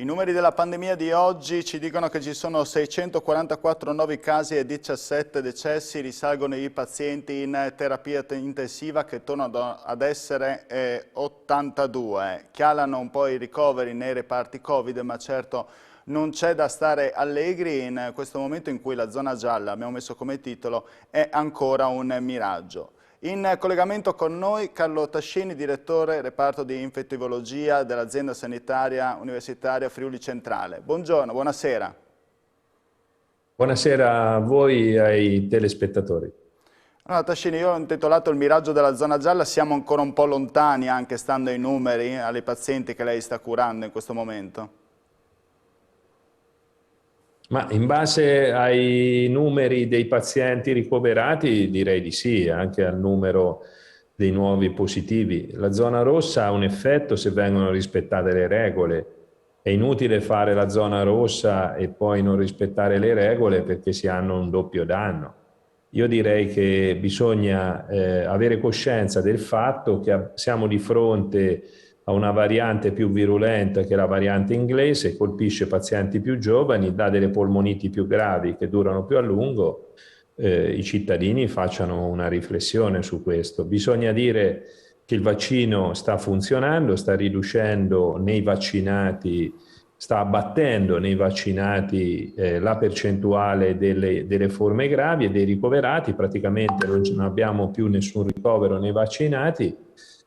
I numeri della pandemia di oggi ci dicono che ci sono 644 nuovi casi e 17 decessi, risalgono i pazienti in terapia intensiva che tornano ad essere 82. Calano un po' i ricoveri nei reparti Covid, ma certo non c'è da stare allegri in questo momento in cui la zona gialla, abbiamo messo come titolo, è ancora un miraggio. In collegamento con noi Carlo Tascini, direttore reparto di infettivologia dell'azienda sanitaria universitaria Friuli Centrale. Buongiorno, buonasera. Buonasera a voi e ai telespettatori. Allora Tascini, io ho intitolato Il miraggio della zona gialla, siamo ancora un po' lontani, anche stando ai numeri, ai pazienti che lei sta curando in questo momento? Ma in base ai numeri dei pazienti ricoverati direi di sì, anche al numero dei nuovi positivi. La zona rossa ha un effetto se vengono rispettate le regole. È inutile fare la zona rossa e poi non rispettare le regole perché si hanno un doppio danno. Io direi che bisogna avere coscienza del fatto che siamo di fronte a una variante più virulenta che è la variante inglese, colpisce pazienti più giovani, dà delle polmoniti più gravi che durano più a lungo. I cittadini facciano una riflessione su questo. Bisogna dire che il vaccino sta funzionando, sta riducendo nei vaccinati, sta abbattendo nei vaccinati la percentuale delle forme gravi e dei ricoverati, praticamente non abbiamo più nessun ricovero nei vaccinati,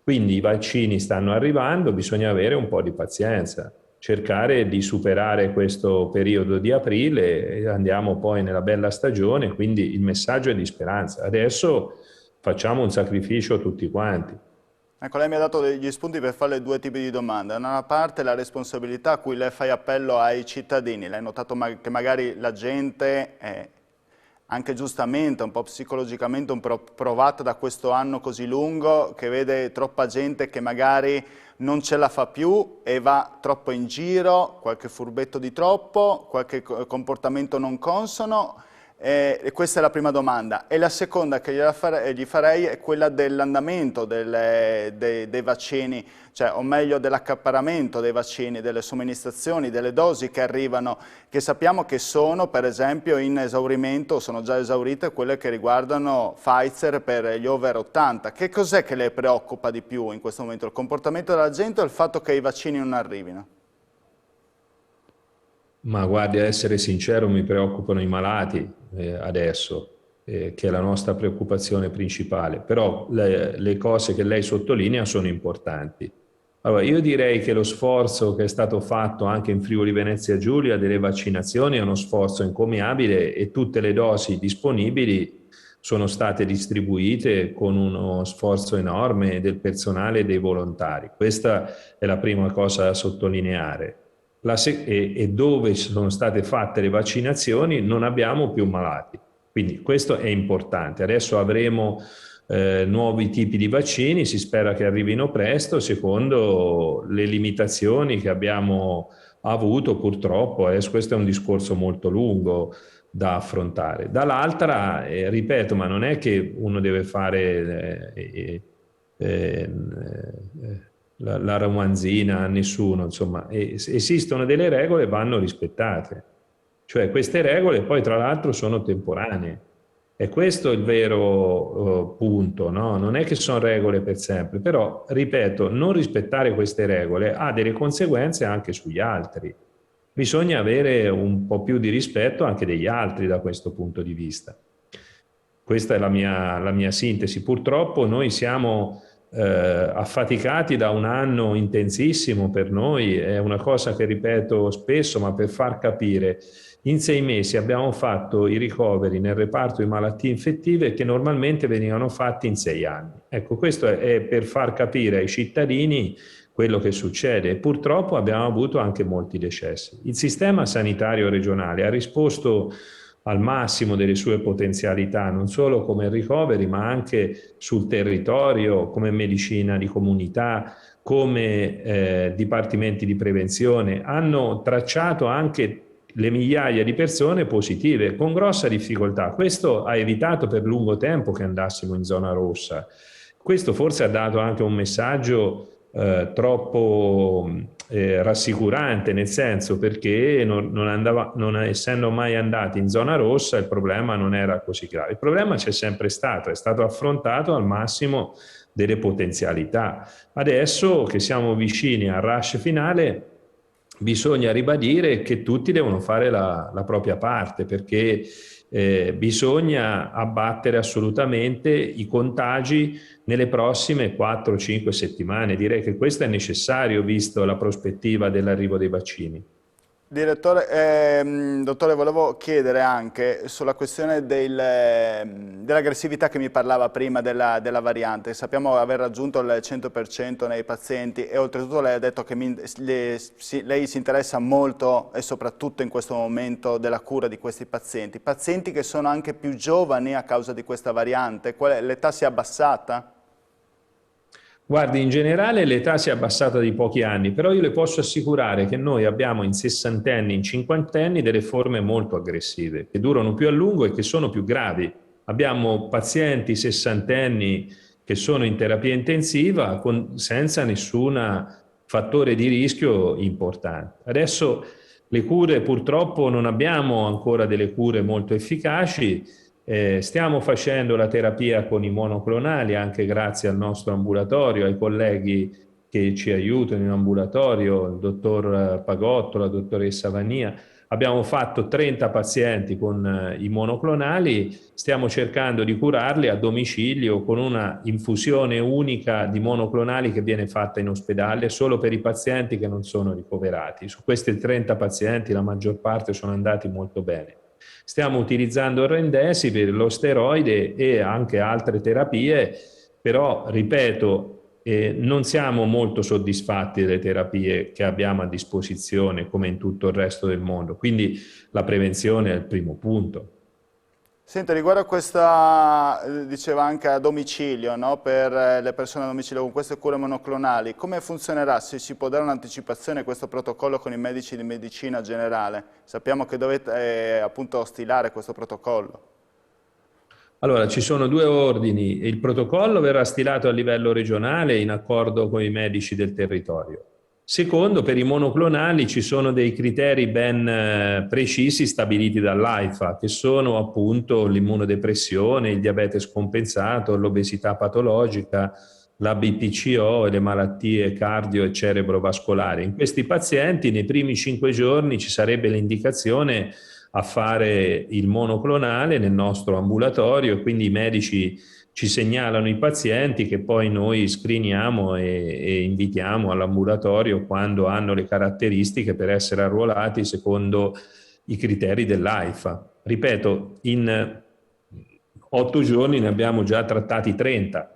quindi i vaccini stanno arrivando, bisogna avere un po' di pazienza, cercare di superare questo periodo di aprile e andiamo poi nella bella stagione, quindi il messaggio è di speranza. Adesso facciamo un sacrificio tutti quanti. Ecco, lei mi ha dato degli spunti per fare due tipi di domande. Da una parte la responsabilità a cui lei fa appello ai cittadini. Lei ha notato che magari la gente è anche giustamente, un po' psicologicamente un po' provata da questo anno così lungo, che vede troppa gente che magari non ce la fa più e va troppo in giro, qualche furbetto di troppo, qualche comportamento non consono. E questa è la prima domanda. E la seconda che gli farei è quella dell'andamento dei vaccini, cioè, o meglio dell'accaparramento dei vaccini, delle somministrazioni, delle dosi che arrivano, che sappiamo che sono per esempio in esaurimento, sono già esaurite quelle che riguardano Pfizer per gli over 80. Che cos'è che le preoccupa di più in questo momento? Il comportamento della gente o il fatto che i vaccini non arrivino? Ma guardi, a essere sincero, mi preoccupano i malati adesso, che è la nostra preoccupazione principale, però le cose che lei sottolinea sono importanti. Allora, io direi che lo sforzo che è stato fatto anche in Friuli Venezia Giulia delle vaccinazioni è uno sforzo encomiabile e tutte le dosi disponibili sono state distribuite con uno sforzo enorme del personale e dei volontari. Questa è la prima cosa da sottolineare. E dove sono state fatte le vaccinazioni non abbiamo più malati, quindi questo è importante. Adesso avremo nuovi tipi di vaccini, si spera che arrivino presto secondo le limitazioni che abbiamo avuto purtroppo. Questo è un discorso molto lungo da affrontare. Dall'altra, ripeto, ma non è che uno deve fare la romanzina a nessuno, insomma, esistono delle regole e vanno rispettate. Cioè queste regole poi tra l'altro sono temporanee. E questo è il vero punto, no? Non è che sono regole per sempre, però, ripeto, non rispettare queste regole ha delle conseguenze anche sugli altri. Bisogna avere un po' più di rispetto anche degli altri da questo punto di vista. Questa è la mia sintesi. Purtroppo noi siamo affaticati da un anno intensissimo per noi, è una cosa che ripeto spesso, ma per far capire, in 6 mesi abbiamo fatto i ricoveri nel reparto di malattie infettive che normalmente venivano fatti in 6 anni. Ecco, questo è per far capire ai cittadini quello che succede e purtroppo abbiamo avuto anche molti decessi. Il sistema sanitario regionale ha risposto al massimo delle sue potenzialità, non solo come ricoveri, ma anche sul territorio, come medicina di comunità, come dipartimenti di prevenzione. Hanno tracciato anche le migliaia di persone positive con grossa difficoltà. Questo ha evitato per lungo tempo che andassimo in zona rossa. Questo forse ha dato anche un messaggio troppo rassicurante, nel senso perché essendo mai andati in zona rossa il problema non era così grave. Il problema c'è sempre stato, è stato affrontato al massimo delle potenzialità. Adesso che siamo vicini al rush finale, bisogna ribadire che tutti devono fare la propria parte, perché bisogna abbattere assolutamente i contagi nelle prossime 4-5 settimane. Direi che questo è necessario visto la prospettiva dell'arrivo dei vaccini. Direttore, dottore, volevo chiedere anche sulla questione dell'aggressività che mi parlava prima della variante. Sappiamo aver raggiunto il 100% nei pazienti e oltretutto lei ha detto che lei si interessa molto e soprattutto in questo momento della cura di questi pazienti. Pazienti che sono anche più giovani a causa di questa variante, l'età si è abbassata? Guardi, in generale l'età si è abbassata di pochi anni, però io le posso assicurare che noi abbiamo in sessantenni, in cinquantenni delle forme molto aggressive, che durano più a lungo e che sono più gravi. Abbiamo pazienti sessantenni che sono in terapia intensiva senza nessun fattore di rischio importante. Adesso le cure, purtroppo non abbiamo ancora delle cure molto efficaci. Stiamo facendo la terapia con i monoclonali anche grazie al nostro ambulatorio, ai colleghi che ci aiutano in ambulatorio, il dottor Pagotto, la dottoressa Vania. Abbiamo fatto 30 pazienti con i monoclonali, stiamo cercando di curarli a domicilio con una infusione unica di monoclonali che viene fatta in ospedale solo per i pazienti che non sono ricoverati. Su questi 30 pazienti la maggior parte sono andati molto bene. Stiamo utilizzando il Remdesivir, lo steroide e anche altre terapie, però, ripeto, non siamo molto soddisfatti delle terapie che abbiamo a disposizione come in tutto il resto del mondo, quindi la prevenzione è il primo punto. Senta, riguardo a questa, diceva anche a domicilio, no? Per le persone a domicilio con queste cure monoclonali, come funzionerà? Se si può dare un'anticipazione a questo protocollo con i medici di medicina generale? Sappiamo che dovete appunto stilare questo protocollo. Allora, ci sono due ordini. Il protocollo verrà stilato a livello regionale in accordo con i medici del territorio. Secondo, per i monoclonali ci sono dei criteri ben precisi stabiliti dall'AIFA, che sono appunto l'immunodepressione, il diabete scompensato, l'obesità patologica, la BPCO e le malattie cardio e cerebrovascolari. In questi pazienti nei primi 5 giorni ci sarebbe l'indicazione a fare il monoclonale nel nostro ambulatorio, quindi i medici ci segnalano i pazienti che poi noi screeniamo e invitiamo all'ambulatorio quando hanno le caratteristiche per essere arruolati secondo i criteri dell'AIFA. Ripeto, in 8 giorni ne abbiamo già trattati 30.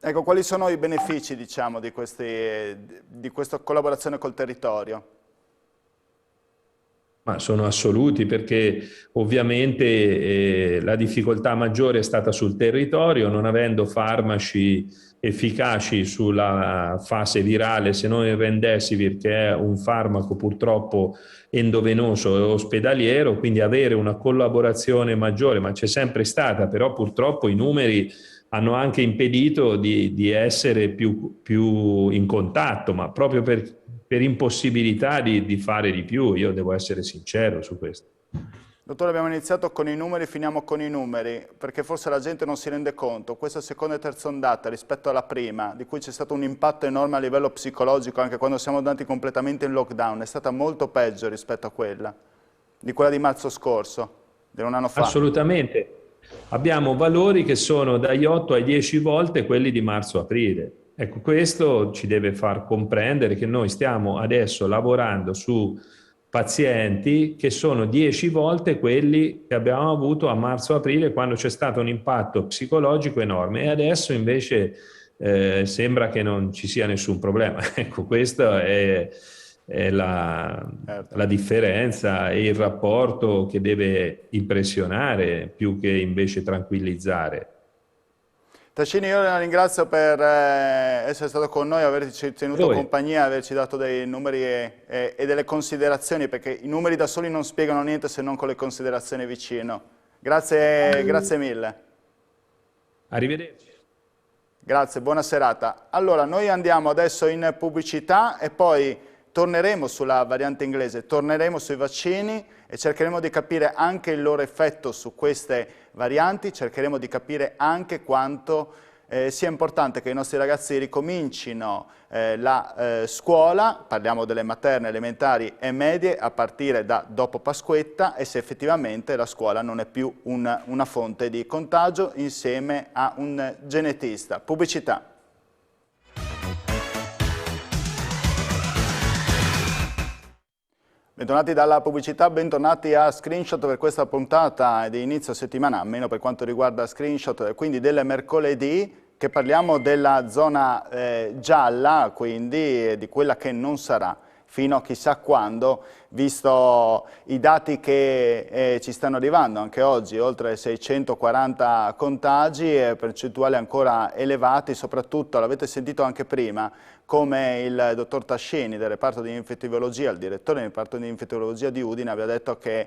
Ecco, quali sono i benefici, diciamo, di questa collaborazione col territorio? Ma sono assoluti perché ovviamente la difficoltà maggiore è stata sul territorio, non avendo farmaci efficaci sulla fase virale, se non il Remdesivir, che è un farmaco purtroppo endovenoso e ospedaliero, quindi avere una collaborazione maggiore, ma c'è sempre stata, però purtroppo i numeri hanno anche impedito di essere più in contatto, ma proprio per impossibilità di fare di più, io devo essere sincero su questo. Dottore, abbiamo iniziato con i numeri, finiamo con i numeri, perché forse la gente non si rende conto. Questa seconda e terza ondata rispetto alla prima, di cui c'è stato un impatto enorme a livello psicologico, anche quando siamo andati completamente in lockdown, è stata molto peggio rispetto a di quella di marzo scorso, di un anno fa. Assolutamente. Abbiamo valori che sono dagli 8 ai 10 volte quelli di marzo-aprile. Ecco, questo ci deve far comprendere che noi stiamo adesso lavorando su pazienti che sono 10 volte quelli che abbiamo avuto a marzo-aprile, quando c'è stato un impatto psicologico enorme, e adesso invece sembra che non ci sia nessun problema. Ecco, questa è la differenza e il rapporto che deve impressionare più che invece tranquillizzare. Tascini, io la ringrazio per essere stato con noi, averci tenuto compagnia, averci dato dei numeri e delle considerazioni, perché i numeri da soli non spiegano niente se non con le considerazioni vicino. Grazie mille. Arrivederci. Grazie, buona serata. Allora, noi andiamo adesso in pubblicità e poi torneremo sulla variante inglese, torneremo sui vaccini e cercheremo di capire anche il loro effetto su queste varianti, cercheremo di capire anche quanto sia importante che i nostri ragazzi ricomincino la scuola, parliamo delle materne, elementari e medie, a partire da dopo Pasquetta e se effettivamente la scuola non è più una fonte di contagio insieme a un genetista. Pubblicità. Bentornati dalla pubblicità, bentornati a Screenshot per questa puntata di inizio settimana, almeno per quanto riguarda Screenshot, quindi del mercoledì, che parliamo della zona gialla, quindi di quella che non sarà fino a chissà quando, visto i dati che ci stanno arrivando anche oggi, oltre 640 contagi e percentuali ancora elevati, soprattutto, l'avete sentito anche prima, come il dottor Tascini del reparto di infettivologia, il direttore del reparto di infettivologia di Udine, aveva detto che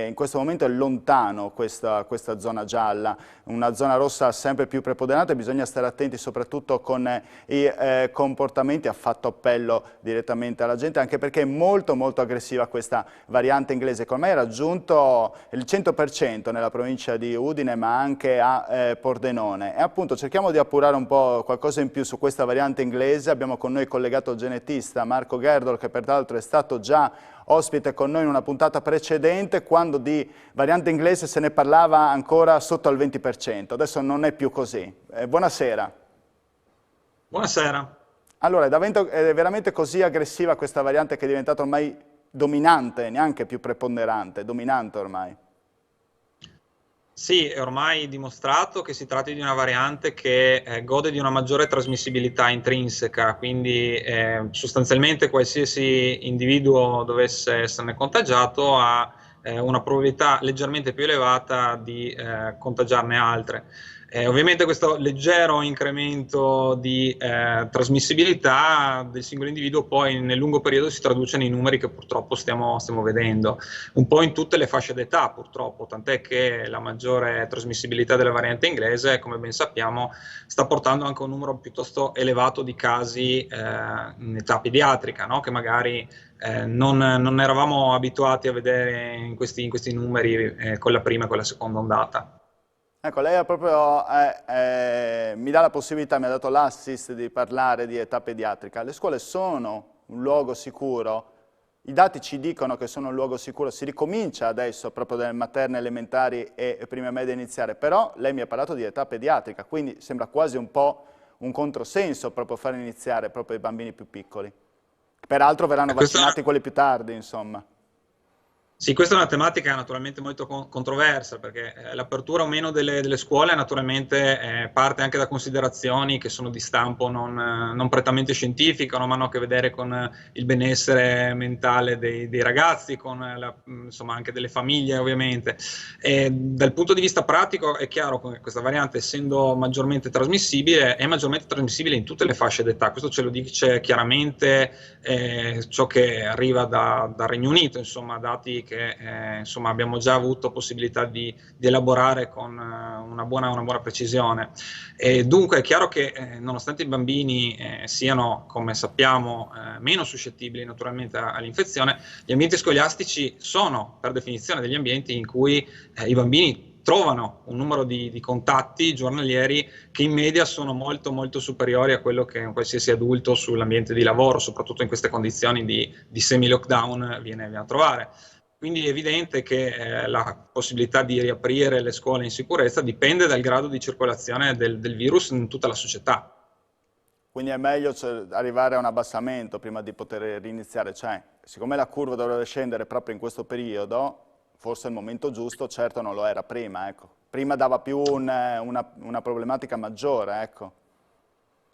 in questo momento è lontano questa zona gialla, una zona rossa sempre più preponderante, bisogna stare attenti soprattutto con i comportamenti, ha fatto appello direttamente alla gente, anche perché è molto aggressiva questa variante inglese, che ormai ha raggiunto il 100% nella provincia di Udine, ma anche a Pordenone. E appunto cerchiamo di appurare un po' qualcosa in più su questa variante inglese. Abbiamo con noi collegato il genetista Marco Gerdol, che peraltro è stato già ospite con noi in una puntata precedente, quando di variante inglese se ne parlava ancora sotto al 20%, adesso non è più così. Buonasera. Buonasera. Allora, è veramente così aggressiva questa variante che è diventata ormai dominante, neanche più preponderante, dominante ormai? Sì, è ormai dimostrato che si tratti di una variante che gode di una maggiore trasmissibilità intrinseca, quindi sostanzialmente qualsiasi individuo dovesse esserne contagiato ha una probabilità leggermente più elevata di contagiarne altre. Ovviamente questo leggero incremento di trasmissibilità del singolo individuo poi nel lungo periodo si traduce nei numeri che purtroppo stiamo vedendo, un po' in tutte le fasce d'età purtroppo, tant'è che la maggiore trasmissibilità della variante inglese, come ben sappiamo, sta portando anche un numero piuttosto elevato di casi in età pediatrica, no? Che magari non eravamo abituati a vedere in questi numeri con la prima e con la seconda ondata. Ecco, lei mi dà la possibilità, mi ha dato l'assist di parlare di età pediatrica. Le scuole sono un luogo sicuro? I dati ci dicono che sono un luogo sicuro, si ricomincia adesso proprio dalle materne elementari e prime medie iniziare, però lei mi ha parlato di età pediatrica, quindi sembra quasi un po' un controsenso proprio far iniziare proprio i bambini più piccoli. Peraltro verranno vaccinati quelli più tardi, insomma. Sì, questa è una tematica naturalmente molto controversa, perché l'apertura o meno delle scuole naturalmente parte anche da considerazioni che sono di stampo non prettamente scientifico, non hanno a che vedere con il benessere mentale dei ragazzi, con insomma anche delle famiglie ovviamente. E dal punto di vista pratico è chiaro che questa variante, essendo maggiormente trasmissibile, è maggiormente trasmissibile in tutte le fasce d'età. Questo ce lo dice chiaramente ciò che arriva dal Regno Unito, insomma, dati che insomma, abbiamo già avuto possibilità di elaborare con una buona precisione. E dunque è chiaro che nonostante i bambini siano, come sappiamo, meno suscettibili naturalmente all'infezione, gli ambienti scolastici sono per definizione degli ambienti in cui i bambini trovano un numero di contatti giornalieri che in media sono molto superiori a quello che un qualsiasi adulto sull'ambiente di lavoro, soprattutto in queste condizioni di semi-lockdown, viene a trovare. Quindi è evidente che la possibilità di riaprire le scuole in sicurezza dipende dal grado di circolazione del virus in tutta la società. Quindi è meglio arrivare a un abbassamento prima di poter riniziare, cioè siccome la curva dovrebbe scendere proprio in questo periodo, forse è il momento giusto, certo non lo era prima, ecco. Prima dava più una problematica maggiore, ecco.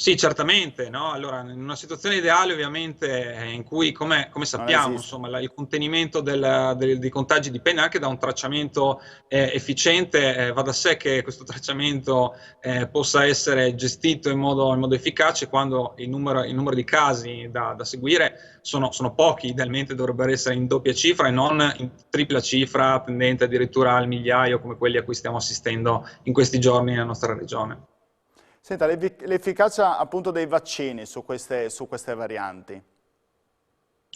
Sì, certamente, no? Allora, in una situazione ideale ovviamente in cui, come sappiamo, insomma, il contenimento dei contagi dipende anche da un tracciamento efficiente, va da sé che questo tracciamento possa essere gestito in modo efficace quando il numero di casi da seguire sono pochi, idealmente dovrebbero essere in doppia cifra e non in tripla cifra, tendente addirittura al migliaio come quelli a cui stiamo assistendo in questi giorni nella nostra regione. Senta, l'efficacia appunto dei vaccini su queste varianti.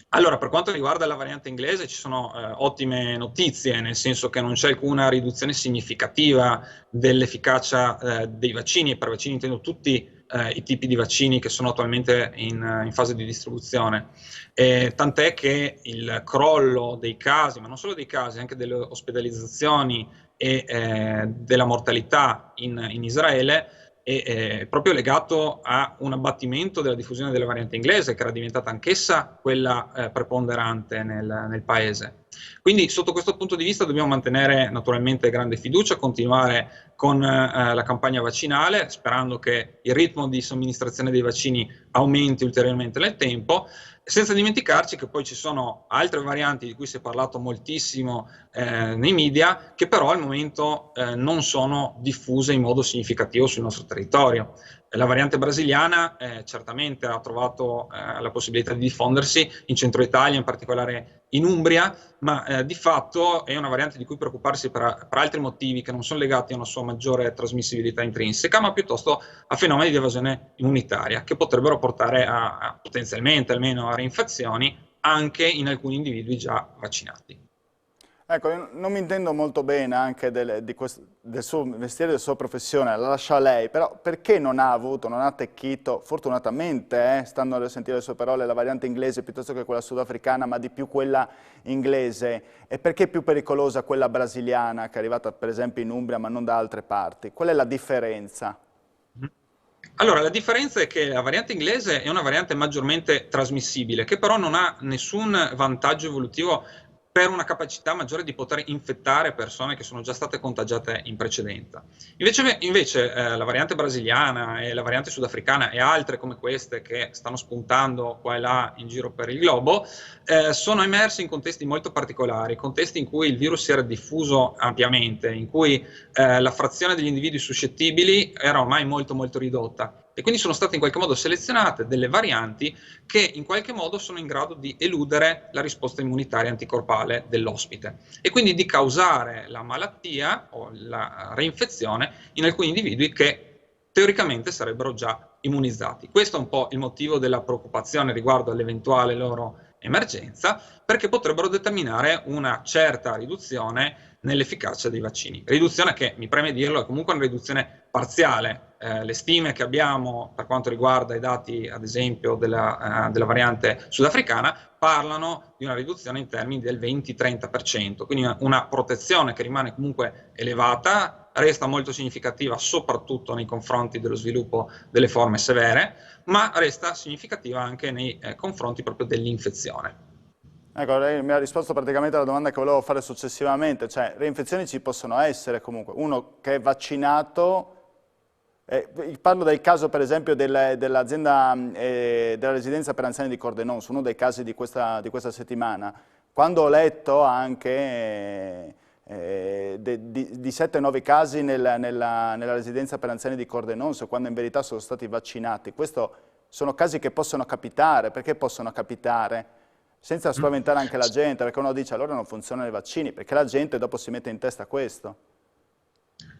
Allora, per quanto riguarda la variante inglese ci sono ottime notizie, nel senso che non c'è alcuna riduzione significativa dell'efficacia dei vaccini, e per vaccini intendo tutti i tipi di vaccini che sono attualmente in fase di distribuzione. Tant'è che il crollo dei casi, ma non solo dei casi, anche delle ospedalizzazioni e della mortalità in Israele è proprio legato a un abbattimento della diffusione della variante inglese, che era diventata anch'essa quella preponderante nel paese. Quindi sotto questo punto di vista dobbiamo mantenere naturalmente grande fiducia, continuare con la campagna vaccinale, sperando che il ritmo di somministrazione dei vaccini aumenti ulteriormente nel tempo, senza dimenticarci che poi ci sono altre varianti di cui si è parlato moltissimo nei media, che però al momento non sono diffuse in modo significativo sul nostro territorio. La variante brasiliana certamente ha trovato la possibilità di diffondersi in centro Italia, in particolare in Umbria, ma di fatto è una variante di cui preoccuparsi per altri motivi che non sono legati a una sua maggiore trasmissibilità intrinseca, ma piuttosto a fenomeni di evasione immunitaria che potrebbero portare potenzialmente almeno a reinfezioni anche in alcuni individui già vaccinati. Ecco, io non mi intendo molto bene anche del suo mestiere, della sua professione, la lascia a lei, però perché non ha attecchito, fortunatamente, stando a sentire le sue parole, la variante inglese piuttosto che quella sudafricana, ma di più quella inglese? E perché è più pericolosa quella brasiliana, che è arrivata per esempio in Umbria, ma non da altre parti? Qual è la differenza? Allora, la differenza è che la variante inglese è una variante maggiormente trasmissibile, che però non ha nessun vantaggio evolutivo per una capacità maggiore di poter infettare persone che sono già state contagiate in precedenza. Invece la variante brasiliana e la variante sudafricana e altre come queste che stanno spuntando qua e là in giro per il globo sono emerse in contesti molto particolari, contesti in cui il virus si era diffuso ampiamente, in cui la frazione degli individui suscettibili era ormai molto molto ridotta. E quindi sono state in qualche modo selezionate delle varianti che in qualche modo sono in grado di eludere la risposta immunitaria anticorpale dell'ospite e quindi di causare la malattia o la reinfezione in alcuni individui che teoricamente sarebbero già immunizzati. Questo è un po' il motivo della preoccupazione riguardo all'eventuale loro emergenza, perché potrebbero determinare una certa riduzione nell'efficacia dei vaccini. Riduzione che, mi preme dirlo, è comunque una riduzione parziale. Le stime che abbiamo per quanto riguarda i dati, ad esempio, della variante sudafricana, parlano di una riduzione in termini del 20-30%, quindi una protezione che rimane comunque elevata, resta molto significativa soprattutto nei confronti dello sviluppo delle forme severe, ma resta significativa anche nei confronti proprio dell'infezione. Ecco, lei mi ha risposto praticamente alla domanda che volevo fare successivamente, cioè reinfezioni ci possono essere comunque. Uno che è vaccinato, parlo del caso per esempio dell'azienda della residenza per anziani di Cordenons, uno dei casi di questa settimana. Quando ho letto anche di 7-9 casi nella residenza per anziani di Cordenons, quando in verità sono stati vaccinati, questi sono casi che possono capitare. Perché possono capitare? Senza spaventare anche la gente, perché uno dice allora non funzionano i vaccini, perché la gente dopo si mette in testa questo.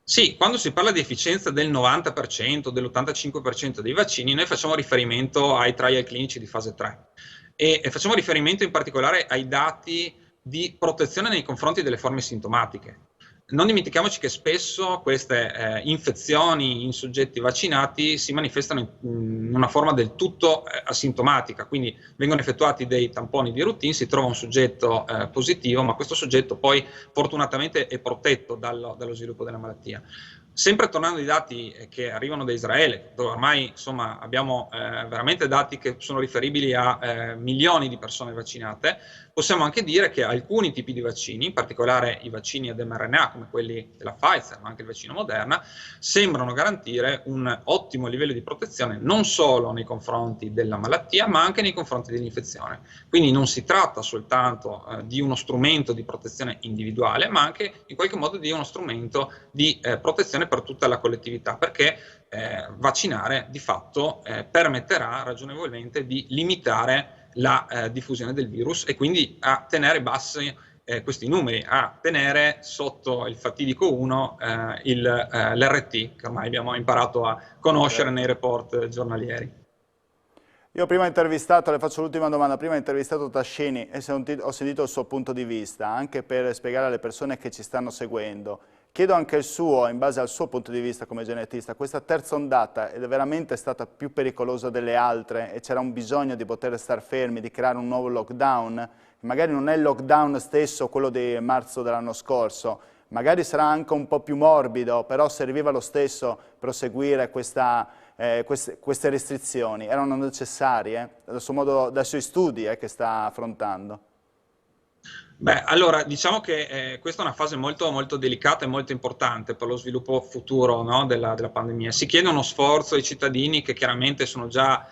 Sì, quando si parla di efficienza del 90%, dell'85% dei vaccini, noi facciamo riferimento ai trial clinici di fase 3 e facciamo riferimento in particolare ai dati di protezione nei confronti delle forme sintomatiche. Non dimentichiamoci che spesso queste infezioni in soggetti vaccinati si manifestano in una forma del tutto asintomatica, quindi vengono effettuati dei tamponi di routine, si trova un soggetto positivo, ma questo soggetto poi fortunatamente è protetto dallo sviluppo della malattia. Sempre tornando ai dati che arrivano da Israele, dove ormai insomma, abbiamo veramente dati che sono riferibili a milioni di persone vaccinate, possiamo anche dire che alcuni tipi di vaccini, in particolare i vaccini ad mRNA come quelli della Pfizer, ma anche il vaccino Moderna, sembrano garantire un ottimo livello di protezione non solo nei confronti della malattia, ma anche nei confronti dell'infezione. Quindi non si tratta soltanto di uno strumento di protezione individuale, ma anche in qualche modo di uno strumento di protezione per tutta la collettività, perché vaccinare di fatto permetterà ragionevolmente di limitare la diffusione del virus e quindi a tenere bassi questi numeri, a tenere sotto il fatidico 1 l'RT, che ormai abbiamo imparato a conoscere nei report giornalieri. Io prima ho intervistato, le faccio l'ultima domanda, prima ho intervistato Tascini e ho sentito il suo punto di vista, anche per spiegare alle persone che ci stanno seguendo. Chiedo anche il suo, in base al suo punto di vista come genetista, questa terza ondata è veramente stata più pericolosa delle altre e c'era un bisogno di poter star fermi, di creare un nuovo lockdown? Magari non è il lockdown stesso quello di marzo dell'anno scorso, magari sarà anche un po' più morbido, però serviva lo stesso proseguire queste restrizioni, erano necessarie dai suoi studi che sta affrontando? Beh, allora, diciamo che questa è una fase molto, molto delicata e molto importante per lo sviluppo futuro, no, della pandemia. Si chiede uno sforzo ai cittadini che chiaramente sono già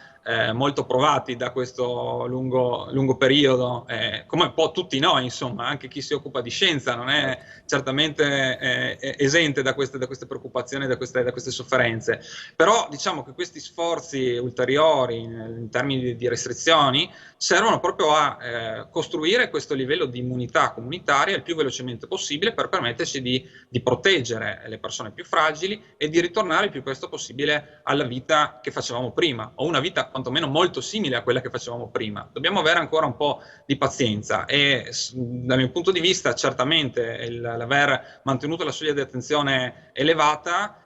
molto provati da questo lungo periodo, come un po' tutti noi, insomma, anche chi si occupa di scienza non è certamente esente da queste preoccupazioni, da queste sofferenze. Però diciamo che questi sforzi ulteriori in termini di restrizioni servono proprio a costruire questo livello di immunità comunitaria il più velocemente possibile per permetterci di proteggere le persone più fragili e di ritornare il più presto possibile alla vita che facevamo prima, o una vita quantomeno molto simile a quella che facevamo prima. Dobbiamo avere ancora un po' di pazienza e dal mio punto di vista certamente l'aver mantenuto la soglia di attenzione elevata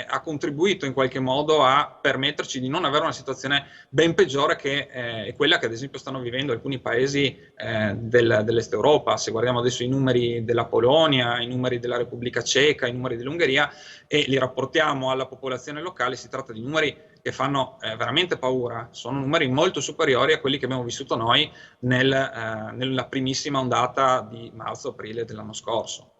ha contribuito in qualche modo a permetterci di non avere una situazione ben peggiore che è quella che ad esempio stanno vivendo alcuni paesi dell'Est Europa. Se guardiamo adesso i numeri della Polonia, i numeri della Repubblica Ceca, i numeri dell'Ungheria e li rapportiamo alla popolazione locale, si tratta di numeri che fanno veramente paura, sono numeri molto superiori a quelli che abbiamo vissuto noi nella primissima ondata di marzo-aprile dell'anno scorso.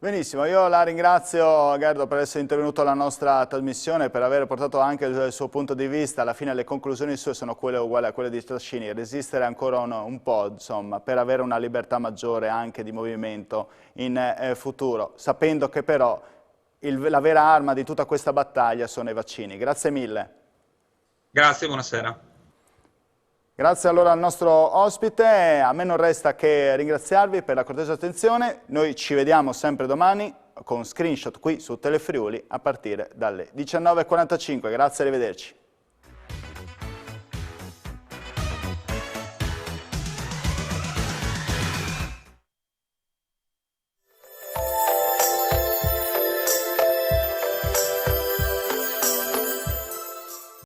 Benissimo, io la ringrazio Gerdo per essere intervenuto alla nostra trasmissione, per aver portato anche il suo punto di vista. Alla fine le conclusioni sue sono quelle uguali a quelle di Tascini, resistere ancora un po', insomma, per avere una libertà maggiore anche di movimento in futuro, sapendo che però la vera arma di tutta questa battaglia sono i vaccini. Grazie mille. Grazie, buonasera. Grazie allora al nostro ospite, a me non resta che ringraziarvi per la cortese attenzione, noi ci vediamo sempre domani con Screenshot qui su Telefriuli a partire dalle 19:45, grazie e arrivederci.